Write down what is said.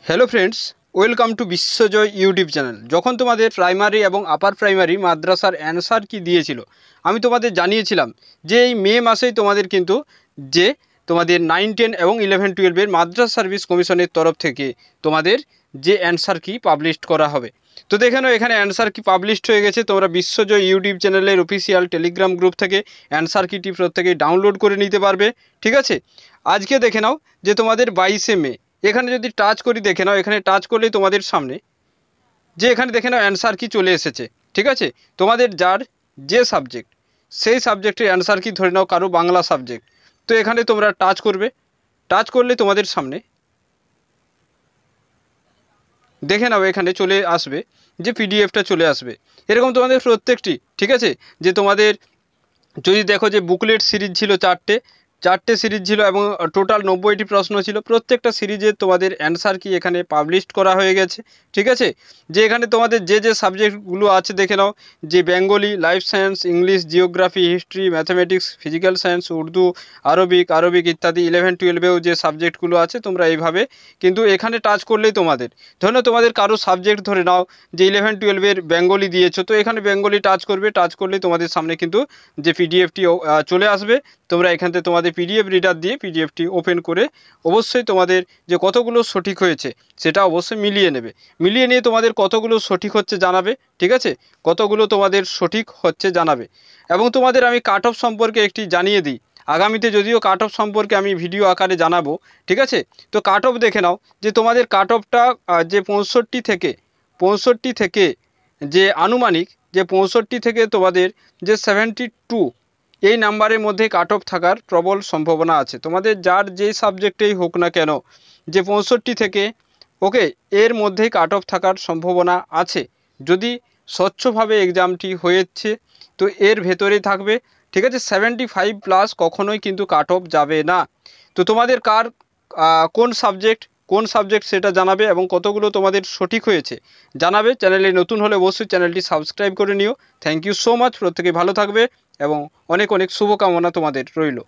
Hello friends, welcome to Biswajoy YouTube channel. যখন তোমাদের primary এবং আপার প্রাইমারি মাদ্রাসার অ্যান্সার কি দিয়েছিল, আমি তোমাদের জানিয়েছিলাম যে এই মে মাসেই তোমাদের কিন্তু যে তোমাদের 9, 10 এবং 11, 12-এর মাদ্রাসা সার্ভিস কমিশনের তরফ থেকে তোমাদের যে অ্যান্সার কি পাবলিশ করা হবে। তো দেখে নাও এখানে অ্যান্সার কি পাবলিশড হয়ে গেছে। তোমরা বিশ্বজয় ইউটিউব চ্যানেলের অফিসিয়াল টেলিগ্রাম গ্রুপ থেকে অ্যান্সার কিটি প্রত্যেকেই ডাউনলোড করে নিতে পারবে। ঠিক আছে, আজকে দেখে নাও যে তোমাদের 22শে মে, এখানে যদি টাচ করি দেখে নাও, এখানে টাচ করলেই তোমাদের সামনে যে এখানে দেখে নাও অ্যান্সার কি চলে এসেছে। ঠিক আছে, তোমাদের যার যে সাবজেক্ট সেই সাবজেক্টের অ্যান্সার কি, ধরে নাও কারো বাংলা সাবজেক্ট, তো এখানে তোমরা টাচ করবে। টাচ করলে তোমাদের সামনে দেখে নাও এখানে চলে আসবে যে পিডিএফটা চলে আসবে এরকম তোমাদের প্রত্যেকটি। ঠিক আছে, যে তোমাদের যদি দেখো যে বুকলেট সিরিজ ছিল চারটে সিরিজ ছিল এবং টোটাল 90টি প্রশ্ন ছিল। প্রত্যেকটা সিরিজের তোমাদের অ্যান্সার কি এখানে পাবলিশ করা হয়ে গেছে। ঠিক আছে, যে এখানে তোমাদের যে সাবজেক্টগুলো আছে দেখে নাও, যে Bengali, life science, English, geography, history, mathematics, physical science, Urdu, Arabic ইত্যাদি। 11, 12-এও যে সাবজেক্টগুলো আছে তোমরা এইভাবে কিন্তু এখানে টাচ করলেই তোমাদের, ধরে নাও তোমাদের কারো সাবজেক্ট ধরে নাও যে 11, 12-এর বেঙ্গলি দিয়েছো, তো এখানে বেঙ্গলি টাচ করবে। টাচ করলেই তোমাদের সামনে কিন্তু যে পিডিএফটি চলে আসবে। তোমরা এখান থেকে তোমাদের পিডিএফ রিডার দিয়ে পিডিএফটি ওপেন করে অবশ্যই তোমাদের যে কতগুলো সঠিক হয়েছে সেটা অবশ্যই মিলিয়ে নেবে। মিলিয়ে নিয়ে তোমাদের কতগুলো সঠিক হচ্ছে জানাবে। ঠিক আছে, কতগুলো তোমাদের সঠিক হচ্ছে জানাবে। এবং তোমাদের আমি কাট অফ সম্পর্কে একটি জানিয়ে দিই, আগামীতে যদিও কাট অফ সম্পর্কে আমি ভিডিও আকারে জানাবো। ঠিক আছে, তো কাট অফ দেখে নাও যে তোমাদের কাট অফটা যে 65 থেকে যে আনুমানিক যে 65 থেকে তোমাদের যে 72 এই নাম্বারের মধ্যে কাট অফ থাকার প্রবল সম্ভাবনা আছে। তোমাদের যার যেই সাবজেক্টেই হোক না কেন, যে 65 থেকে ওকে এর মধ্যেই কাট অফ থাকার সম্ভাবনা আছে। যদি স্বচ্ছভাবে এক্সামটি হয়েছে তো এর ভেতরেই থাকবে। ঠিক আছে, 75+ কখনোই কিন্তু কাট অফ যাবে না। তো তোমাদের কার কোন সাবজেক্ট সেটা জানাবে এবং কতগুলো তোমাদের সঠিক হয়েছে জানাবে। চ্যানেলে নতুন হলে অবশ্যই চ্যানেলটি সাবস্ক্রাইব করে নিও। Thank you so much. প্রত্যেকে ভালো থাকবে এবং অনেক অনেক শুভকামনা তোমাদের রইল।